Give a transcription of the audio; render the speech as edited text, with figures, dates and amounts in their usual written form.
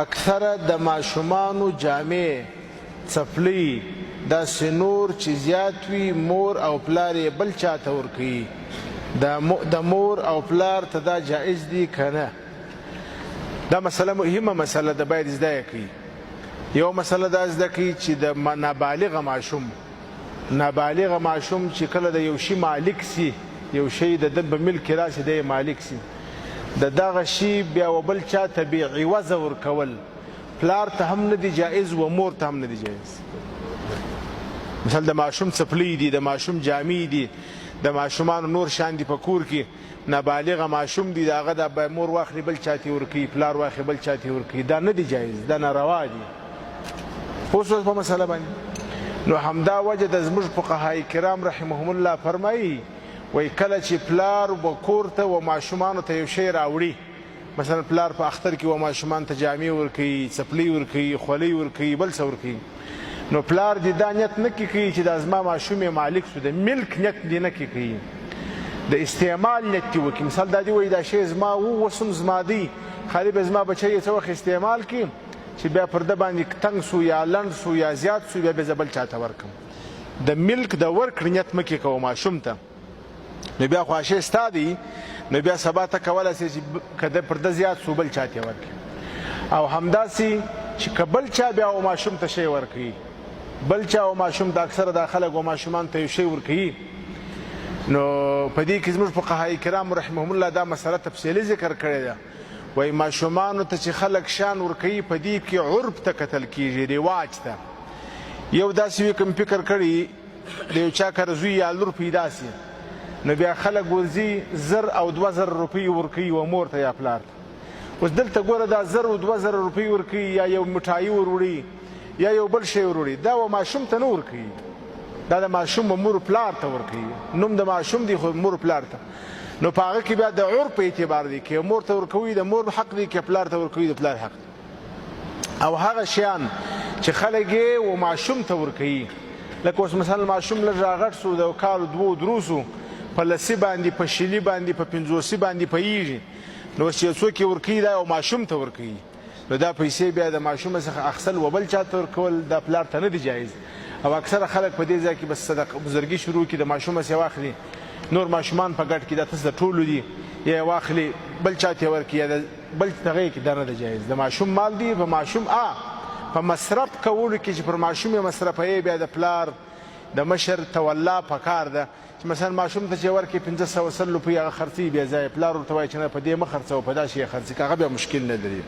اکثره د ماشومانو جامې څپلۍ داسې نور چې زیات وي مور او پلار یې بل چاته ورکوي. د مور او پلار ته دا جایز دي که نه؟ دا مسله مهمه مسله ده، باید زده یې کړي. یو مسله دا زده کړي چې د نابالغه ماشوم چې کله د یو شي مالک سي، یو شی د ده په ملک کې راشي دی مالک سي، د دغه شي بیا و بل چاته بې عوضه ورکول پلار ته هم نه دي جایز و مور ته هم نه دي جایز. مثلا د ماشوم څپلۍ دي، د ماشوم جامې دي، د ماشومانو نور شیان دي په کور کې، نابالغه ماشوم دي، د هغه د مور واخلي بل چاته ورکوي، پلار واخلي بل چاته ورکوي، دا نه دي جایز، دا ناروا دي. پوه شوئ په مسله باندې؟ نو همدا وجه د زموږ فقهای کرام رحمهم الله فرمایي وایي کله چې پلار و کور ته و ماشومانو ته یو شی راوړي، مثلا پلار په اختر کې و ماشومان ته جامې ورکوي، څپلۍ ورکوي، خولۍ ورکوي، بل څه ورکوي، نو پلار دې دا نیت نه کوي چې دا زما ماشوم یې مالک شو، د ملک نیت دې نه کوي، د استعمال نیت دې وکړي. مثال دا دې وایي دا شی زما و اوس هم زما دی، خالي به زما بچی یې څه وخت استعمال کړي چې بیا پر ده باندې تنګ سو یا لنډ سو یا زیات سو، بیا به زه بل چاته ورکړم. د ملک د ورکړې نیت مه کوې کوه ماشوم ته، نو بیا خو شی ستا دی، نو بیا سبا ته کولی سې چې که ده پر ده زیات سو بل چاته ورکړي. او همداسې چې که بل چا بیا و ماشوم ته شی ورکوي، بل چا و ماشوم ته اکثره دا خلک و ماشومان ته یو شی ورکوي، نو په دې کې زموږ فقهای کرام رحمهم الله دا مسله تفصیلي ذکر کړې ده. وایي ماشومانو ته چې خلک شیان ورکوي په دې کې عرف ته کتل کېږي، رواج ته. یو داسې وي کوم فکر کړي د یو چا کره زوی یا لور پیدا سي، نو بیا خلک ورځي 1000 او 2000 روپۍ ورکوي و مور ته یا پلار ته. اوس دلته ګوره دا 1000 او 2000 روپۍ ورکوي یا یو مټایي وروړي یا یو بل شی وروړي، دا و ماشوم ته نه ورکوي، دا د ماشوم و مور پلار ته ورکوي، نوم د ماشوم دی خو مور پلار ته. نو په هغه کې بیا د عرف اعتبار دی، که مور ته ورکوي د مور حق دی، که پلار ته ورکوي د پلار حق دی. او هغه شیان چې خلک یې و ماشوم ته ورکوي، لکه اوس مثلا ماشوم لږ راغټ سو د کال 2-3 سو، په لسي باندې، په شلي باندې، په 50 باندې پوهېږي، نو اوس چې څوک یې ورکوي دا یو ماشوم ته ورکوي، نو دا پیسې بیا د ماشوم څخه اخیستل و بل چاته ورکول دا پلار ته نه دي جایز. او اکثره خلک په دې ځای کې بس صدقه بزرګي شروع کړي، د ماشوم څخه واخلي، نور ماشومان په ګډ کې دا تاسو د ټولو دي، یا واخلي بل چاته ورکړي، یا بل هغې کې دا نه ده جایز. د ماشوم مال دی، په ماشوم په مصرف کولو کې چې پر ماشوم یې مصرفوي، بیا د پلار د مشر تولا پکار ده چې مثلا ماشوم ته چې ورکړي 500 روپۍ هغه خرڅوي، بیا ځای پلار ورته وایي چې نه په دې مه خرڅوه، په دا شي یې خرڅوي، که هغه بیا مشکل نه لري.